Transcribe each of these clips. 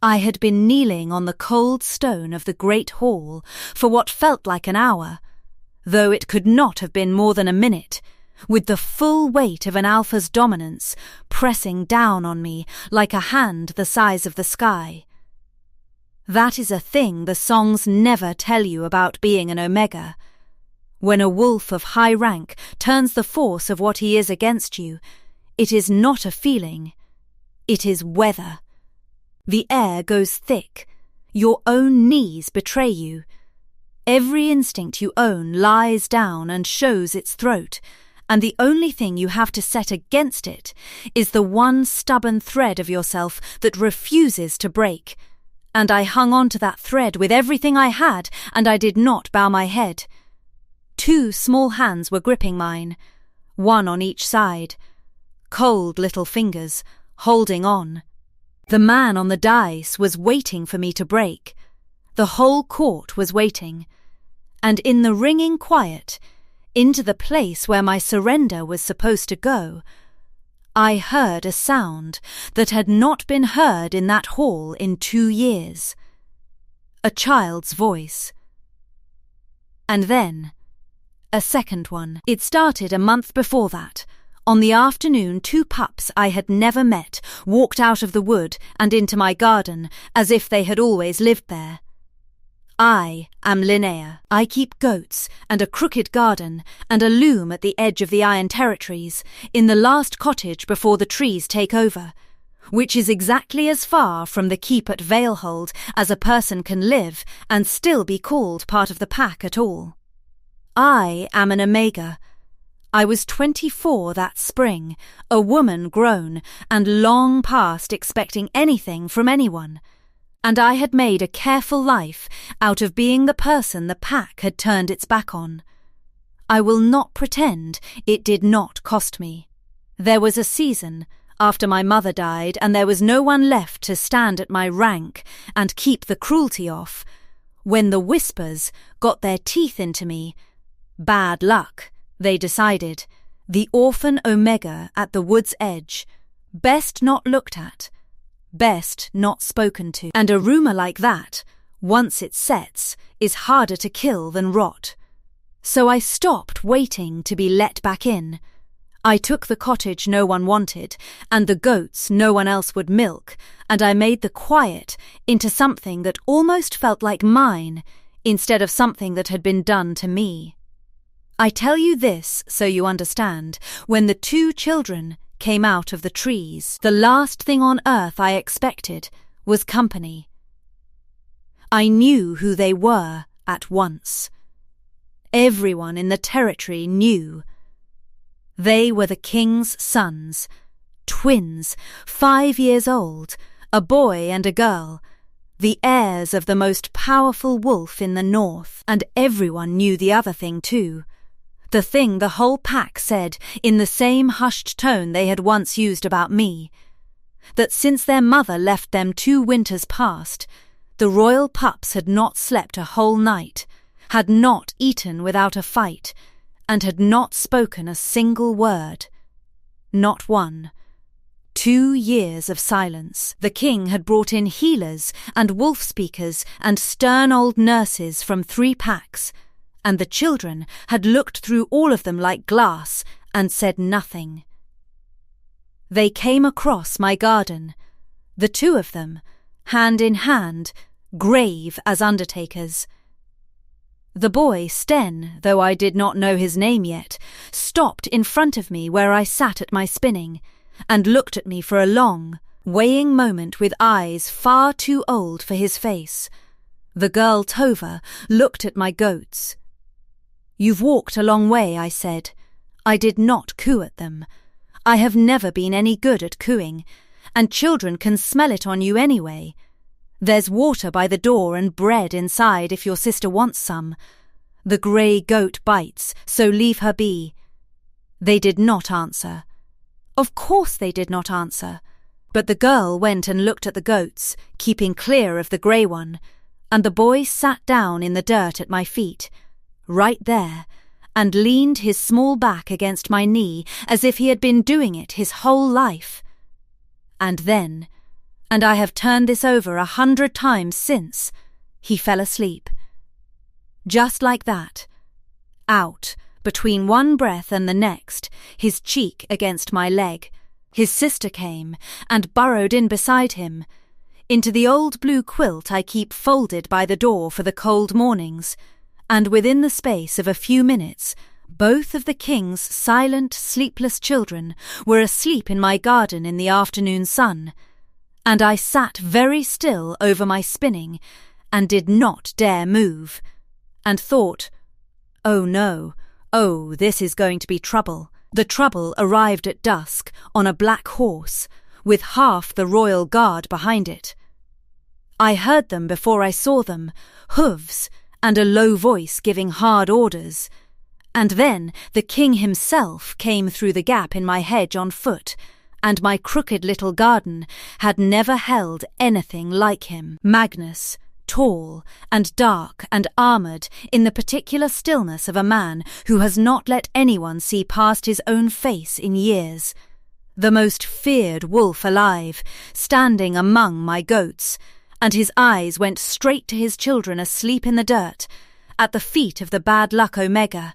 I had been kneeling on the cold stone of the great hall for what felt like an hour, though it could not have been more than a minute, with the full weight of an alpha's dominance pressing down on me like a hand the size of the sky. That is a thing the songs never tell you about being an omega. When a wolf of high rank turns the force of what he is against you, it is not a feeling, it is weather. The air goes thick, your own knees betray you. Every instinct you own lies down and shows its throat, and the only thing you have to set against it is the one stubborn thread of yourself that refuses to break. And I hung on to that thread with everything I had, and I did not bow my head. 2 small hands were gripping mine, one on each side. Cold little fingers, holding on. The man on the dais was waiting for me to break. The whole court was waiting. And in the ringing quiet, into the place where my surrender was supposed to go, I heard a sound that had not been heard in that hall in 2 years. A child's voice. And then, a second one. It started a month before that. On the afternoon 2 pups I had never met walked out of the wood and into my garden as if they had always lived there. I am Linnea. I keep goats and a crooked garden and a loom at the edge of the iron territories, in the last cottage before the trees take over, which is exactly as far from the keep at Valehold as a person can live and still be called part of the pack at all. I am an omega. I was 24 that spring, a woman grown, and long past expecting anything from anyone. And I had made a careful life out of being the person the pack had turned its back on. I will not pretend it did not cost me. There was a season, after my mother died and there was no one left to stand at my rank and keep the cruelty off, when the whispers got their teeth into me. Bad luck, they decided, the orphan omega at the wood's edge, best not looked at, best not spoken to. And a rumour like that, once it sets, is harder to kill than rot. So I stopped waiting to be let back in. I took the cottage no one wanted, and the goats no one else would milk, and I made the quiet into something that almost felt like mine, instead of something that had been done to me. I tell you this so you understand. When the 2 children came out of the trees, the last thing on earth I expected was company. I knew who they were at once. Everyone in the territory knew. They were the king's sons, twins, 5 years old, a boy and a girl, the heirs of the most powerful wolf in the north, and everyone knew the other thing too. The thing the whole pack said in the same hushed tone they had once used about me, that since their mother left them 2 winters past, the royal pups had not slept a whole night, had not eaten without a fight, and had not spoken a single word. Not one. 2 years of silence. The king had brought in healers and wolf speakers and stern old nurses from 3 packs, and the children had looked through all of them like glass and said nothing. They came across my garden, the 2 of them, hand in hand, grave as undertakers. The boy, Sten, though I did not know his name yet, stopped in front of me where I sat at my spinning, and looked at me for a long, weighing moment with eyes far too old for his face. The girl Tova looked at my goats. "You've walked a long way," I said. I did not coo at them. I have never been any good at cooing, and children can smell it on you anyway. There's water by the door and bread inside if your sister wants some. The grey goat bites, so leave her be. They did not answer. Of course they did not answer. But the girl went and looked at the goats, keeping clear of the grey one, and the boy sat down in the dirt at my feet, right there, and leaned his small back against my knee as if he had been doing it his whole life. And then and I have turned this over 100 times since. He fell asleep. Just like that. Out, between one breath and the next, his cheek against my leg. His sister came and burrowed in beside him, into the old blue quilt I keep folded by the door for the cold mornings, and within the space of a few minutes, both of the king's silent, sleepless children were asleep in my garden in the afternoon sun, and I sat very still over my spinning and did not dare move, and thought, oh no, oh, this is going to be trouble. The trouble arrived at dusk on a black horse, with half the royal guard behind it. I heard them before I saw them, hoofs and a low voice giving hard orders, and then the king himself came through the gap in my hedge on foot, and my crooked little garden had never held anything like him. Magnus, tall and dark and armoured in the particular stillness of a man who has not let anyone see past his own face in years. The most feared wolf alive, standing among my goats, and his eyes went straight to his children asleep in the dirt, at the feet of the bad luck Omega,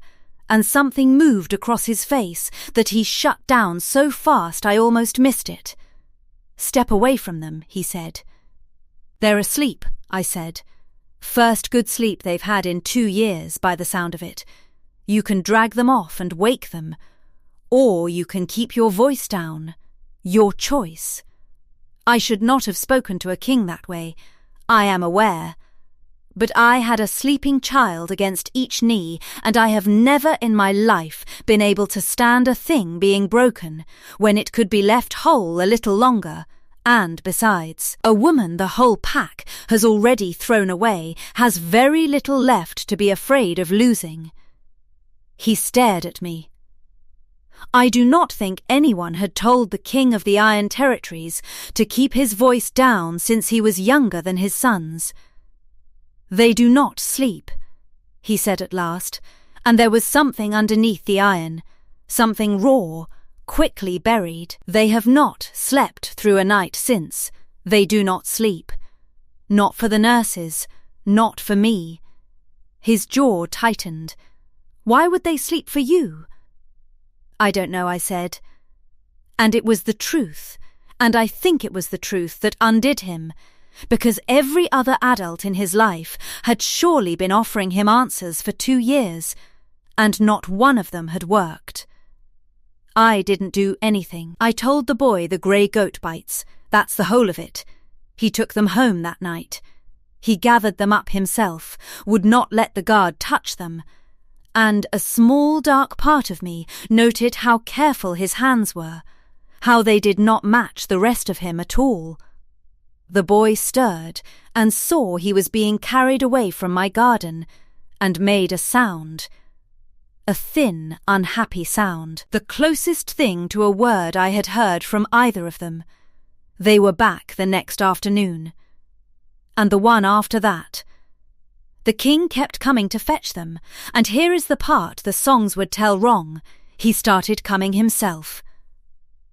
and something moved across his face that he shut down so fast I almost missed it. Step away from them, he said. They're asleep, I said. First good sleep they've had in 2 years, by the sound of it. You can drag them off and wake them, or you can keep your voice down. Your choice. I should not have spoken to a king that way, I am aware. But I had a sleeping child against each knee, and I have never in my life been able to stand a thing being broken when it could be left whole a little longer. And besides, a woman the whole pack has already thrown away has very little left to be afraid of losing. He stared at me. I do not think anyone had told the king of the Iron Territories to keep his voice down since he was younger than his sons. They do not sleep, he said at last, and there was something underneath the iron, something raw, quickly buried. They have not slept through a night since. They do not sleep. Not for the nurses, not for me. His jaw tightened. Why would they sleep for you? I don't know, I said. And it was the truth, and I think it was the truth that undid him, because every other adult in his life had surely been offering him answers for 2 years, and not one of them had worked. I didn't do anything. I told the boy the grey goat bites, that's the whole of it. He took them home that night. He gathered them up himself, would not let the guard touch them, and a small dark part of me noted how careful his hands were, how they did not match the rest of him at all. The boy stirred and saw he was being carried away from my garden, and made a sound. A thin, unhappy sound, the closest thing to a word I had heard from either of them. They were back the next afternoon. And the one after that. The king kept coming to fetch them, and here is the part the songs would tell wrong. He started coming himself.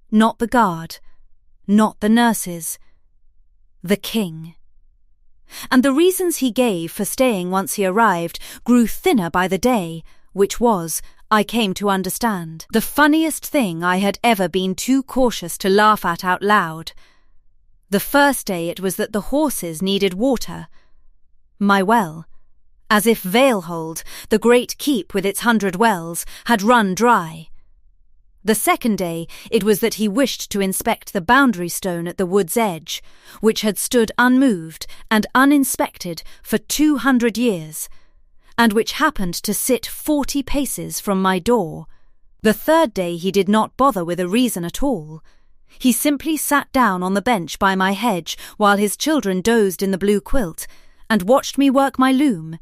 Not the guard, not the nurses, the king. And the reasons he gave for staying once he arrived grew thinner by the day, which was, I came to understand, the funniest thing I had ever been too cautious to laugh at out loud. The first day it was that the horses needed water. My well, as if Valehold, the great keep with its 100 wells, had run dry. The second day it was that he wished to inspect the boundary stone at the wood's edge, which had stood unmoved and uninspected for 200 years, and which happened to sit 40 paces from my door. The third day he did not bother with a reason at all. He simply sat down on the bench by my hedge while his children dozed in the blue quilt, and watched me work my loom,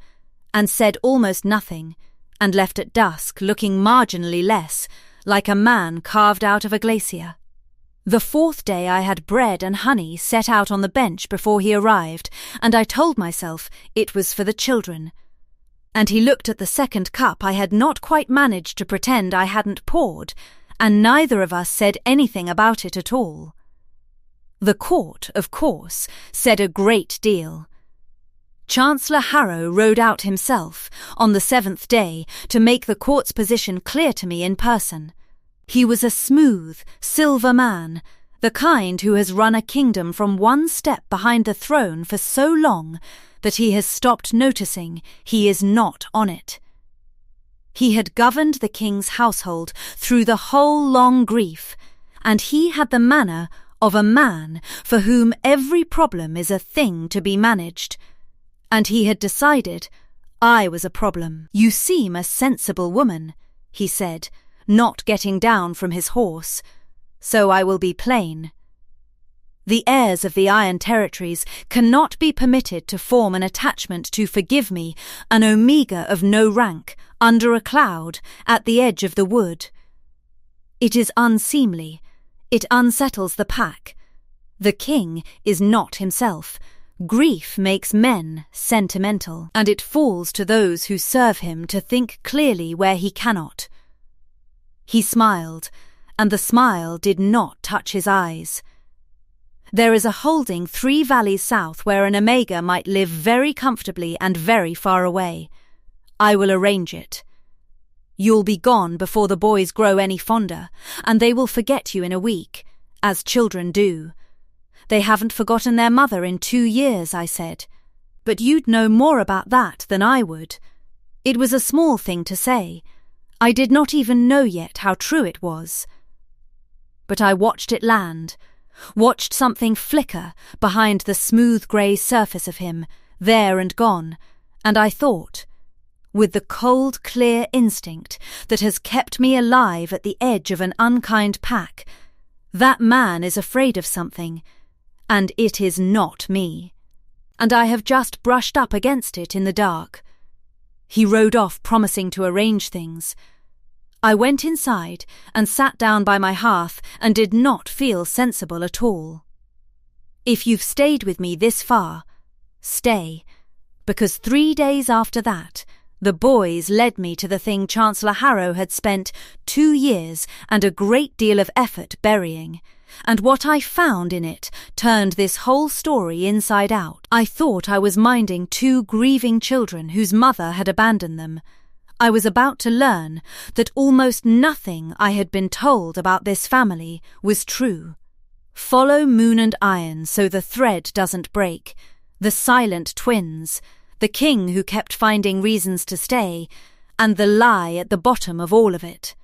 and said almost nothing, and left at dusk looking marginally less, like a man carved out of a glacier. The fourth day I had bread and honey set out on the bench before he arrived, and I told myself it was for the children. And he looked at the second cup I had not quite managed to pretend I hadn't poured, and neither of us said anything about it at all. The court, of course, said a great deal. Chancellor Harrow rode out himself on the 7th day to make the court's position clear to me in person. He was a smooth, silver man, the kind who has run a kingdom from one step behind the throne for so long that he has stopped noticing he is not on it. He had governed the king's household through the whole long grief, and he had the manner of a man for whom every problem is a thing to be managed. And he had decided I was a problem. "You seem a sensible woman," he said, not getting down from his horse, "so I will be plain. The heirs of the Iron Territories cannot be permitted to form an attachment to forgive me, an omega of no rank, under a cloud, at the edge of the wood. It is unseemly. It unsettles the pack. The king is not himself. Grief makes men sentimental, and it falls to those who serve him to think clearly where he cannot." He smiled, and the smile did not touch his eyes. "There is a holding 3 valleys south where an omega might live very comfortably and very far away. I will arrange it. You'll be gone before the boys grow any fonder, and they will forget you in a week, as children do. They haven't forgotten their mother in 2 years, I said. But you'd know more about that than I would. It was a small thing to say. I did not even know yet how true it was. But I watched it land, watched something flicker behind the smooth grey surface of him, there and gone, and I thought, with the cold, clear instinct that has kept me alive at the edge of an unkind pack, that man is afraid of something, and it is not me. And I have just brushed up against it in the dark. He rode off promising to arrange things. I went inside and sat down by my hearth and did not feel sensible at all. If you've stayed with me this far, stay, because 3 days after that, the boys led me to the thing Chancellor Harrow had spent 2 years and a great deal of effort burying, and what I found in it turned this whole story inside out. I thought I was minding 2 grieving children whose mother had abandoned them. I was about to learn that almost nothing I had been told about this family was true. Follow Moon and Iron so the thread doesn't break, the silent twins, the king who kept finding reasons to stay, and the lie at the bottom of all of it.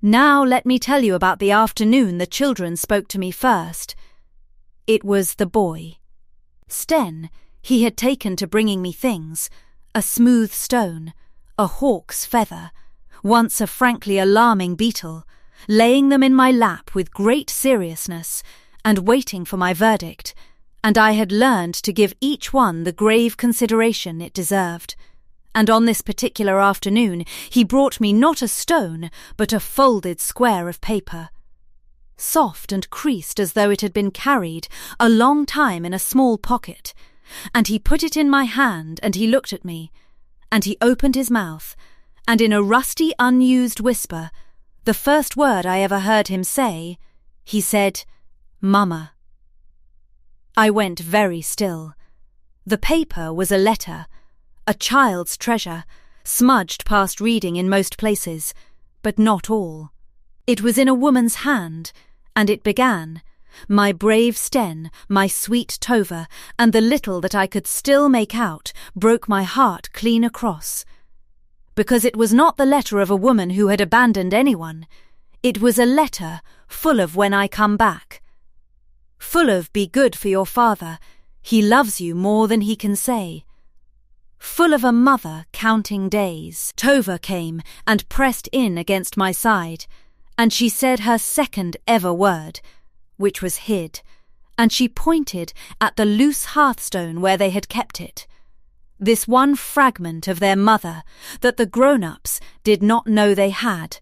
Now let me tell you about the afternoon the children spoke to me first. It was the boy. Sten, he had taken to bringing me things, a smooth stone, a hawk's feather, once a frankly alarming beetle, laying them in my lap with great seriousness, and waiting for my verdict, and I had learned to give each one the grave consideration it deserved. And on this particular afternoon he brought me not a stone, but a folded square of paper, soft and creased as though it had been carried a long time in a small pocket, and he put it in my hand, and he looked at me, and he opened his mouth, and in a rusty, unused whisper, the first word I ever heard him say, he said, "Mama." I went very still. The paper was a letter, a child's treasure, smudged past reading in most places, but not all. It was in a woman's hand, and it began, "My brave Sten, my sweet Tova," and the little that I could still make out broke my heart clean across. Because it was not the letter of a woman who had abandoned anyone. It was a letter full of when I come back. Full of be good for your father, he loves you more than he can say. Full of a mother counting days. Tova came and pressed in against my side, and she said her second ever word, which was hid, and she pointed at the loose hearthstone where they had kept it, this one fragment of their mother that the grown-ups did not know they had,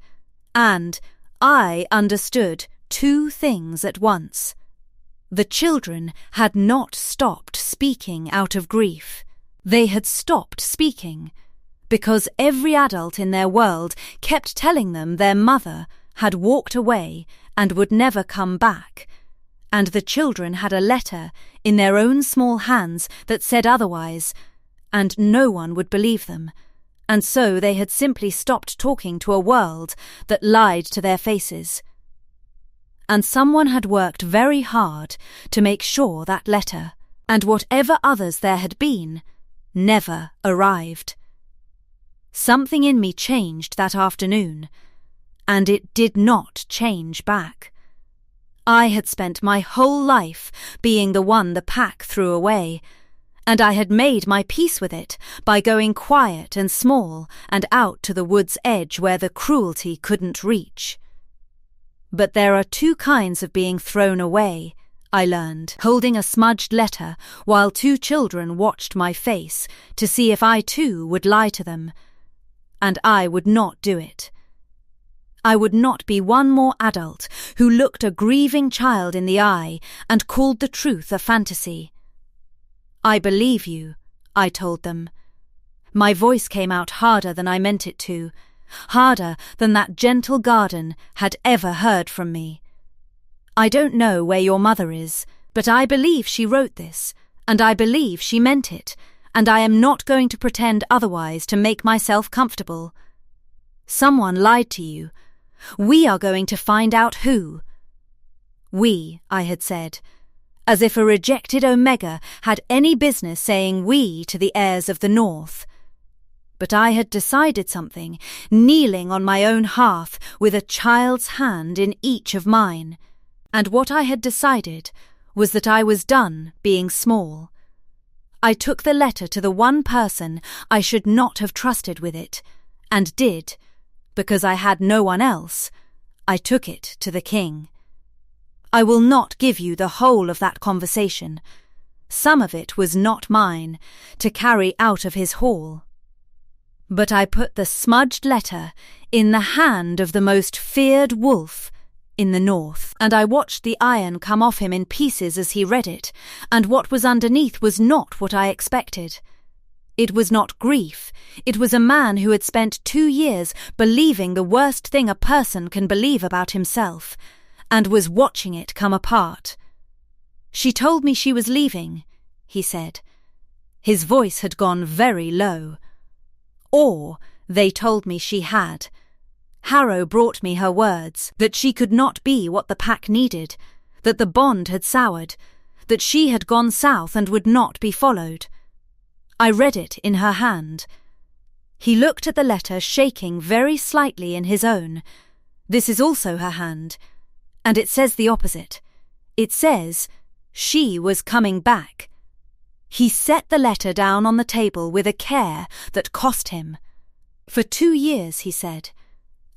and I understood 2 things at once. The children had not stopped speaking out of grief. They had stopped speaking because every adult in their world kept telling them their mother had walked away and would never come back, and the children had a letter in their own small hands that said otherwise, and no one would believe them, and so they had simply stopped talking to a world that lied to their faces. And someone had worked very hard to make sure that letter, and whatever others there had been, never arrived. Something in me changed that afternoon, and it did not change back. I had spent my whole life being the one the pack threw away, and I had made my peace with it by going quiet and small and out to the wood's edge where the cruelty couldn't reach. But there are two kinds of being thrown away, I learned, holding a smudged letter while two children watched my face to see if I too would lie to them, and I would not do it. I would not be one more adult who looked a grieving child in the eye and called the truth a fantasy. I believe you, I told them. My voice came out harder than I meant it to, harder than that gentle garden had ever heard from me. I don't know where your mother is, but I believe she wrote this, and I believe she meant it, and I am not going to pretend otherwise to make myself comfortable. Someone lied to you. We are going to find out who. We, I had said, as if a rejected Omega had any business saying we to the heirs of the North. But I had decided something, kneeling on my own hearth with a child's hand in each of mine, and what I had decided was that I was done being small. I took the letter to the one person I should not have trusted with it, and did, because I had no one else, I took it to the king. I will not give you the whole of that conversation. Some of it was not mine, to carry out of his hall. But I put the smudged letter in the hand of the most feared wolf in the North, and I watched the iron come off him in pieces as he read it, and what was underneath was not what I expected. It was not grief. It was a man who had spent 2 years believing the worst thing a person can believe about himself, and was watching it come apart. She told me she was leaving, he said. His voice had gone very low. Or they told me she had. Harrow brought me her words, that she could not be what the pack needed, that the bond had soured, that she had gone south and would not be followed. I read it in her hand. He looked at the letter shaking very slightly in his own. This is also her hand, and it says the opposite. It says, she was coming back. He set the letter down on the table with a care that cost him. For 2 years, he said,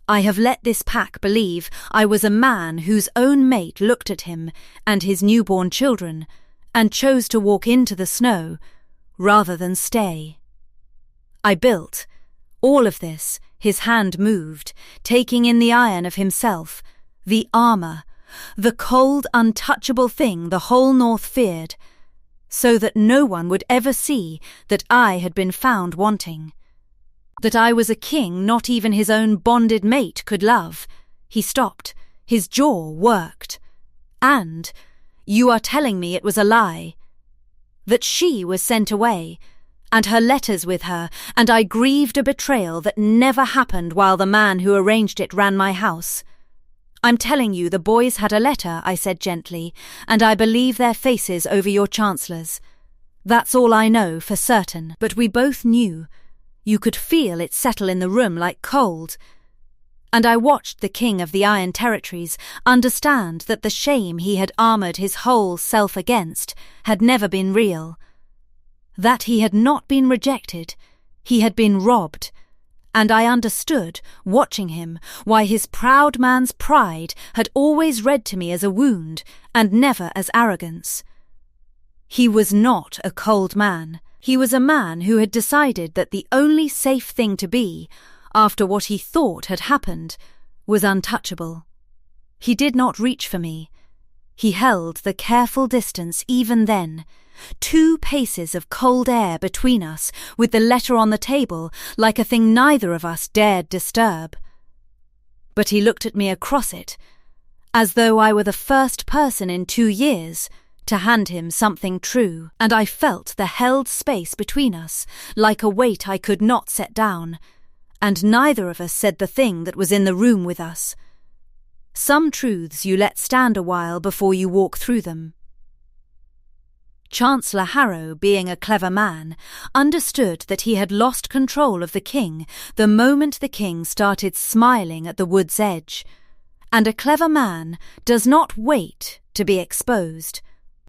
I have let this pack believe I was a man whose own mate looked at him and his newborn children, and chose to walk into the snow, rather than stay. I built. All of this, his hand moved, taking in the iron of himself, the armour, the cold, untouchable thing the whole North feared, so that no one would ever see that I had been found wanting. That I was a king not even his own bonded mate could love. He stopped. His jaw worked. And, you are telling me it was a lie. That she was sent away, and her letters with her, and I grieved a betrayal that never happened while the man who arranged it ran my house. I'm telling you the boys had a letter, I said gently, and I believe their faces over your chancellor's. That's all I know for certain, but we both knew. You could feel it settle in the room like cold. And I watched the king of the Iron Territories understand that the shame he had armoured his whole self against had never been real. That he had not been rejected, he had been robbed. And I understood, watching him, why his proud man's pride had always read to me as a wound and never as arrogance. He was not a cold man. He was a man who had decided that the only safe thing to be, after what he thought had happened, was untouchable. He did not reach for me. He held the careful distance even then, 2 paces of cold air between us, with the letter on the table like a thing neither of us dared disturb. But he looked at me across it, as though I were the first person in 2 years to hand him something true, and I felt the held space between us like a weight I could not set down, and neither of us said the thing that was in the room with us. Some truths you let stand a while before you walk through them. Chancellor Harrow, being a clever man, understood that he had lost control of the king the moment the king started smiling at the wood's edge, and a clever man does not wait to be exposed.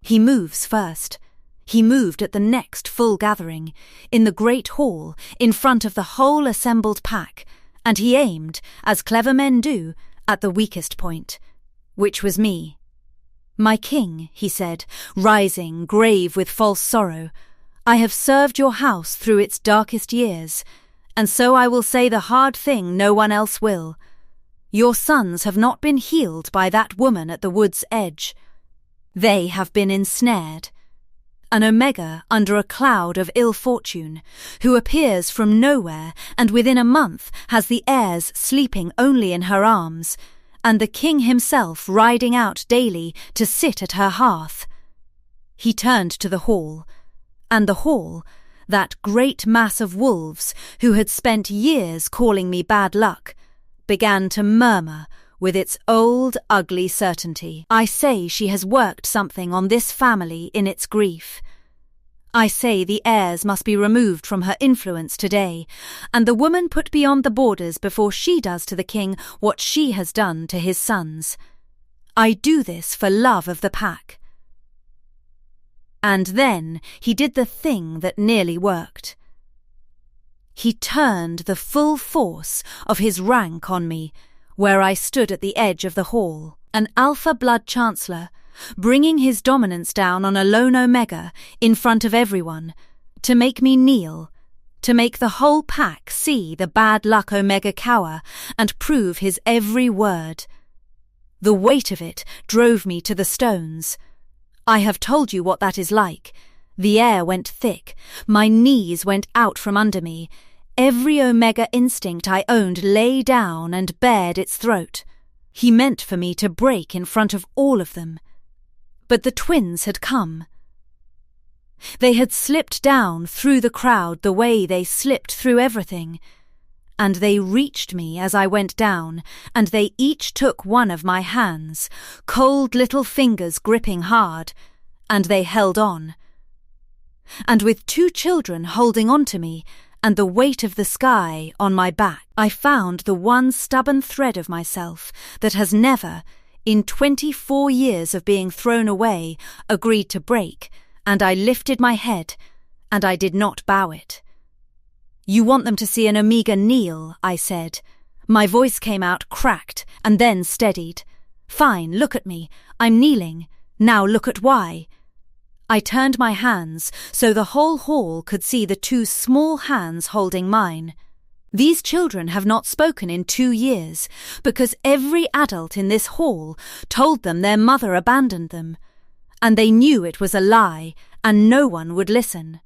He moves first. He moved at the next full gathering, in the great hall, in front of the whole assembled pack, and he aimed, as clever men do, at the weakest point, which was me. "My king," he said, rising, grave with false sorrow, "I have served your house through its darkest years, and so I will say the hard thing no one else will. Your sons have not been healed by that woman at the wood's edge. They have been ensnared. An Omega under a cloud of ill fortune, who appears from nowhere and within a month has the heirs sleeping only in her arms, and the king himself riding out daily to sit at her hearth." He turned to the hall, and the hall, that great mass of wolves who had spent years calling me bad luck, began to murmur with its old, ugly certainty. "I say she has worked something on this family in its grief. I say the heirs must be removed from her influence today, and the woman put beyond the borders before she does to the king what she has done to his sons. I do this for love of the pack." And then he did the thing that nearly worked. He turned the full force of his rank on me, where I stood at the edge of the hall, an alpha blood chancellor, bringing his dominance down on a lone Omega in front of everyone, to make me kneel, to make the whole pack see the bad luck Omega cower and prove his every word. The weight of it drove me to the stones. I have told you what that is like. The air went thick, my knees went out from under me. Every Omega instinct I owned lay down and bared its throat. He meant for me to break in front of all of them. But the twins had come. They had slipped down through the crowd the way they slipped through everything, and they reached me as I went down, and they each took one of my hands, cold little fingers gripping hard, and they held on. And with 2 children holding on to me, and the weight of the sky on my back, I found the one stubborn thread of myself that has never, in 24 years of being thrown away, agreed to break, and I lifted my head, and I did not bow it. "You want them to see an Omega kneel," I said. My voice came out cracked and then steadied. "Fine, look at me. I'm kneeling. Now look at why." I turned my hands so the whole hall could see the 2 small hands holding mine. These children have not spoken in 2 years, because every adult in this hall told them their mother abandoned them, and they knew it was a lie, and no one would listen.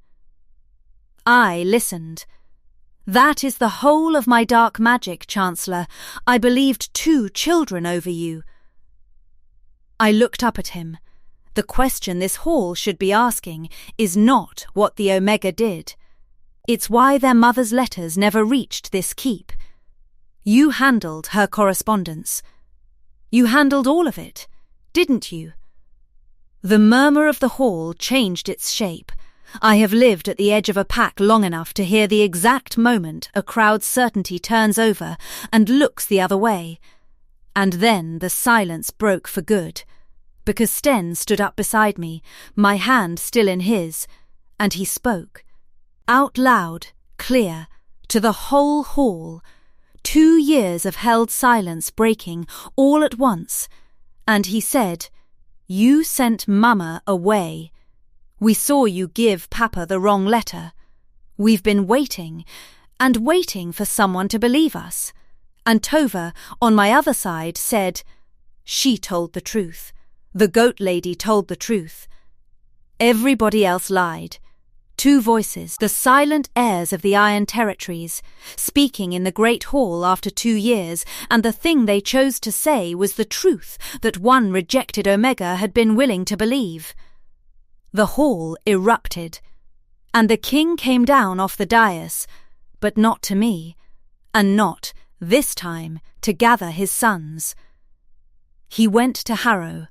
I listened. That is the whole of my dark magic, Chancellor. I believed 2 children over you. I looked up at him. The question this hall should be asking is not what the Omega did. It's why their mother's letters never reached this keep. You handled her correspondence. You handled all of it, didn't you? The murmur of the hall changed its shape. I have lived at the edge of a pack long enough to hear the exact moment a crowd's certainty turns over and looks the other way. And then the silence broke for good, because Sten stood up beside me, my hand still in his, and he spoke. Out loud, clear, to the whole hall, 2 years of held silence breaking all at once, and he said, "You sent Mama away. We saw you give Papa the wrong letter. We've been waiting, and waiting for someone to believe us." And Tova, on my other side, said, "She told the truth. The goat lady told the truth. Everybody else lied. Two voices, the silent heirs of the Iron Territories, speaking in the Great Hall after 2 years, and the thing they chose to say was the truth that one rejected Omega had been willing to believe. The hall erupted, and the king came down off the dais, but not to me, and not, this time, to gather his sons. He went to Harrow,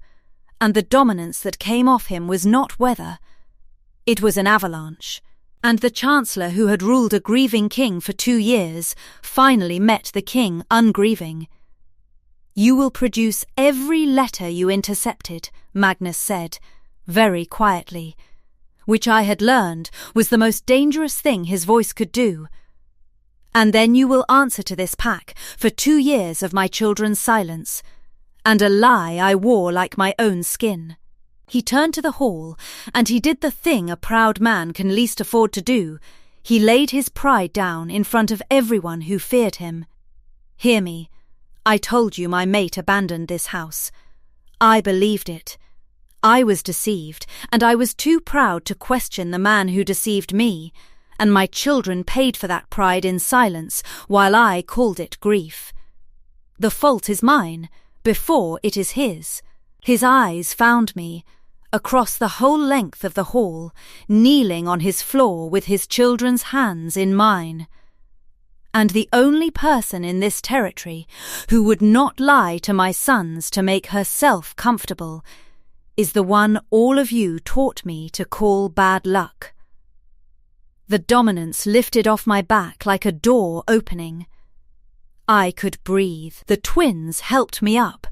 and the dominance that came off him was not weather. It was an avalanche, and the Chancellor who had ruled a grieving king for 2 years finally met the king ungrieving. "You will produce every letter you intercepted," Magnus said, very quietly, which I had learned was the most dangerous thing his voice could do. "And then you will answer to this pack for 2 years of my children's silence, and a lie I wore like my own skin." He turned to the hall, and he did the thing a proud man can least afford to do. He laid his pride down in front of everyone who feared him. "Hear me. I told you my mate abandoned this house. I believed it. I was deceived, and I was too proud to question the man who deceived me, and my children paid for that pride in silence while I called it grief. The fault is mine, before it is his. His eyes found me, across the whole length of the hall, kneeling on his floor with his children's hands in mine. And the only person in this territory who would not lie to my sons to make herself comfortable is the one all of you taught me to call bad luck." The dominance lifted off my back like a door opening. I could breathe. The twins helped me up,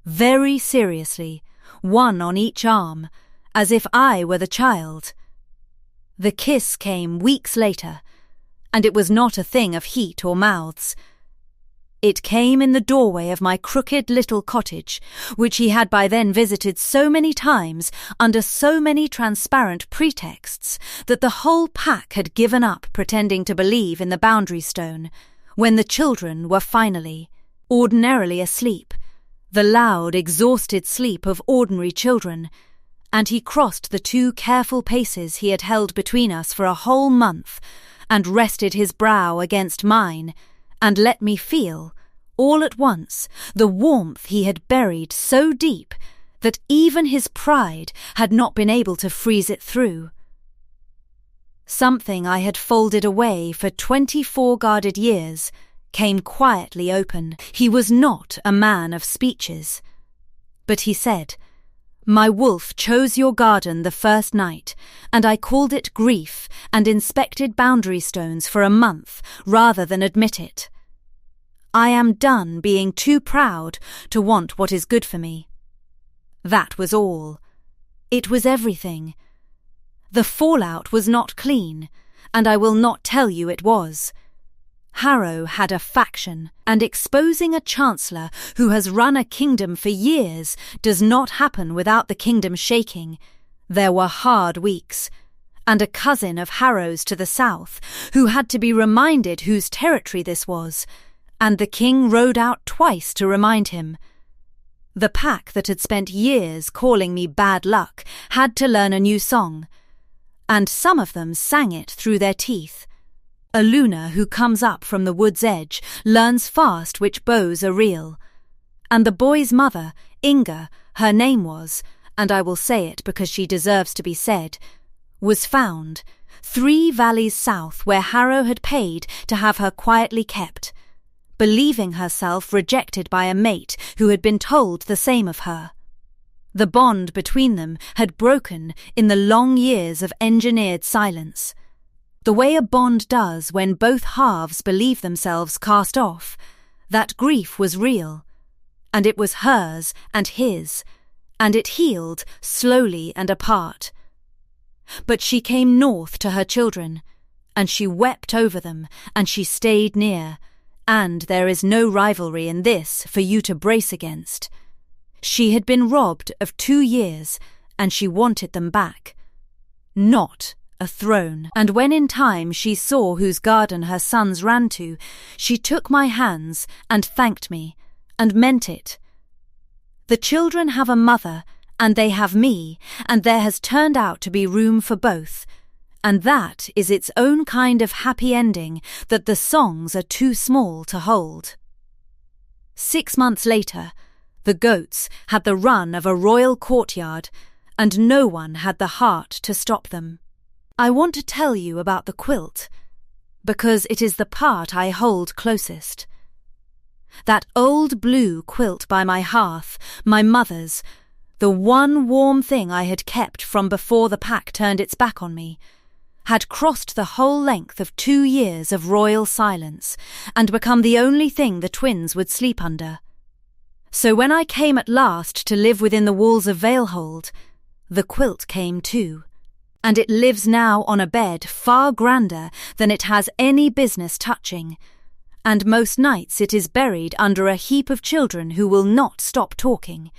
very seriously, one on each arm, as if I were the child. The kiss came weeks later, and it was not a thing of heat or mouths. It came in the doorway of my crooked little cottage, which he had by then visited so many times under so many transparent pretexts that the whole pack had given up pretending to believe in the boundary stone, when the children were finally, ordinarily asleep, the loud, exhausted sleep of ordinary children, and he crossed the 2 careful paces he had held between us for a whole month, and rested his brow against mine, and let me feel, all at once, the warmth he had buried so deep that even his pride had not been able to freeze it through. Something I had folded away for 24 guarded years came quietly open. He was not a man of speeches. But he said, "My wolf chose your garden the first night, and I called it grief and inspected boundary stones for a month rather than admit it. I am done being too proud to want what is good for me." That was all. It was everything. The fallout was not clean, and I will not tell you it was. Harrow had a faction, and exposing a chancellor who has run a kingdom for years does not happen without the kingdom shaking. There were hard weeks, and a cousin of Harrow's to the south, who had to be reminded whose territory this was, and the king rode out twice to remind him. The pack that had spent years calling me bad luck had to learn a new song, and some of them sang it through their teeth. A Luna who comes up from the wood's edge learns fast which bows are real. And the boy's mother, Inga, her name was, and I will say it because she deserves to be said, was found 3 valleys south where Harrow had paid to have her quietly kept, believing herself rejected by a mate who had been told the same of her. The bond between them had broken in the long years of engineered silence. The way a bond does when both halves believe themselves cast off, that grief was real, and it was hers and his, and it healed slowly and apart. But she came north to her children, and she wept over them, and she stayed near, and there is no rivalry in this for you to brace against. She had been robbed of 2 years, and she wanted them back. Not a throne, and when in time she saw whose garden her sons ran to, she took my hands and thanked me, and meant it. The children have a mother, and they have me, and there has turned out to be room for both, and that is its own kind of happy ending that the songs are too small to hold. 6 months later, the goats had the run of a royal courtyard, and no one had the heart to stop them. I want to tell you about the quilt, because it is the part I hold closest. That old blue quilt by my hearth, my mother's, the one warm thing I had kept from before the pack turned its back on me, had crossed the whole length of 2 years of royal silence and become the only thing the twins would sleep under. So when I came at last to live within the walls of Valehold, the quilt came too, and it lives now on a bed far grander than it has any business touching, and most nights it is buried under a heap of children who will not stop talking.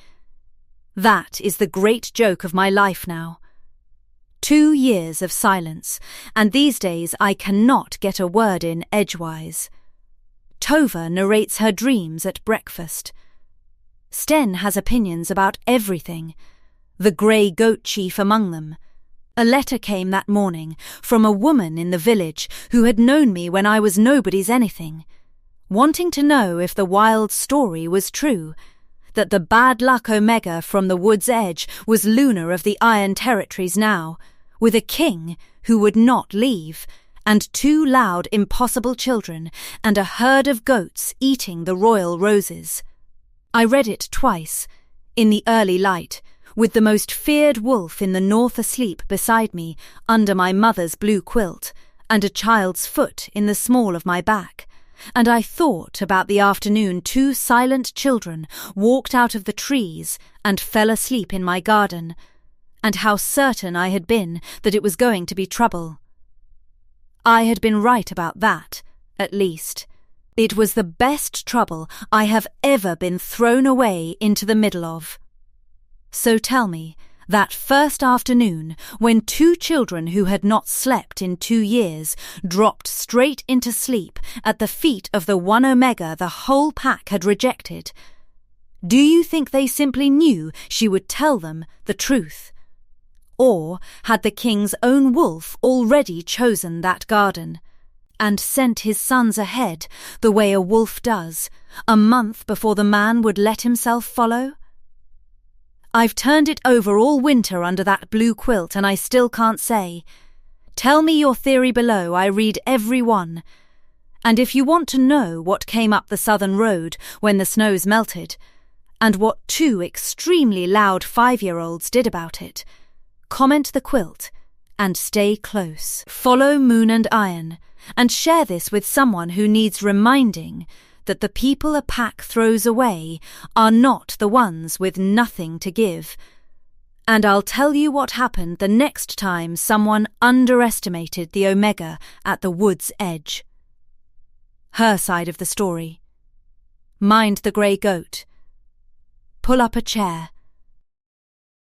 That is the great joke of my life now. 2 years of silence, and these days I cannot get a word in edgewise. Tova narrates her dreams at breakfast. Sten has opinions about everything, the grey goat chief among them. A letter came that morning from a woman in the village who had known me when I was nobody's anything, wanting to know if the wild story was true, that the bad luck Omega from the wood's edge was Luna of the Iron Territories now, with a king who would not leave, and 2 loud, impossible children, and a herd of goats eating the royal roses. I read it twice, in the early light, with the most feared wolf in the north asleep beside me under my mother's blue quilt, and a child's foot in the small of my back, and I thought about the afternoon 2 silent children walked out of the trees and fell asleep in my garden, and how certain I had been that it was going to be trouble. I had been right about that, at least. It was the best trouble I have ever been thrown away into the middle of. So tell me, that first afternoon, when 2 children who had not slept in 2 years dropped straight into sleep at the feet of the one Omega the whole pack had rejected, do you think they simply knew she would tell them the truth? Or had the king's own wolf already chosen that garden, and sent his sons ahead the way a wolf does, a month before the man would let himself follow? I've turned it over all winter under that blue quilt, and I still can't say. Tell me your theory below, I read every one. And if you want to know what came up the southern road when the snows melted, and what 2 extremely loud 5-year-olds did about it, comment the quilt, and stay close. Follow Moon and Iron, and share this with someone who needs reminding that the people a pack throws away are not the ones with nothing to give. And I'll tell you what happened the next time someone underestimated the Omega at the wood's edge. Her side of the story. Mind the grey goat. Pull up a chair.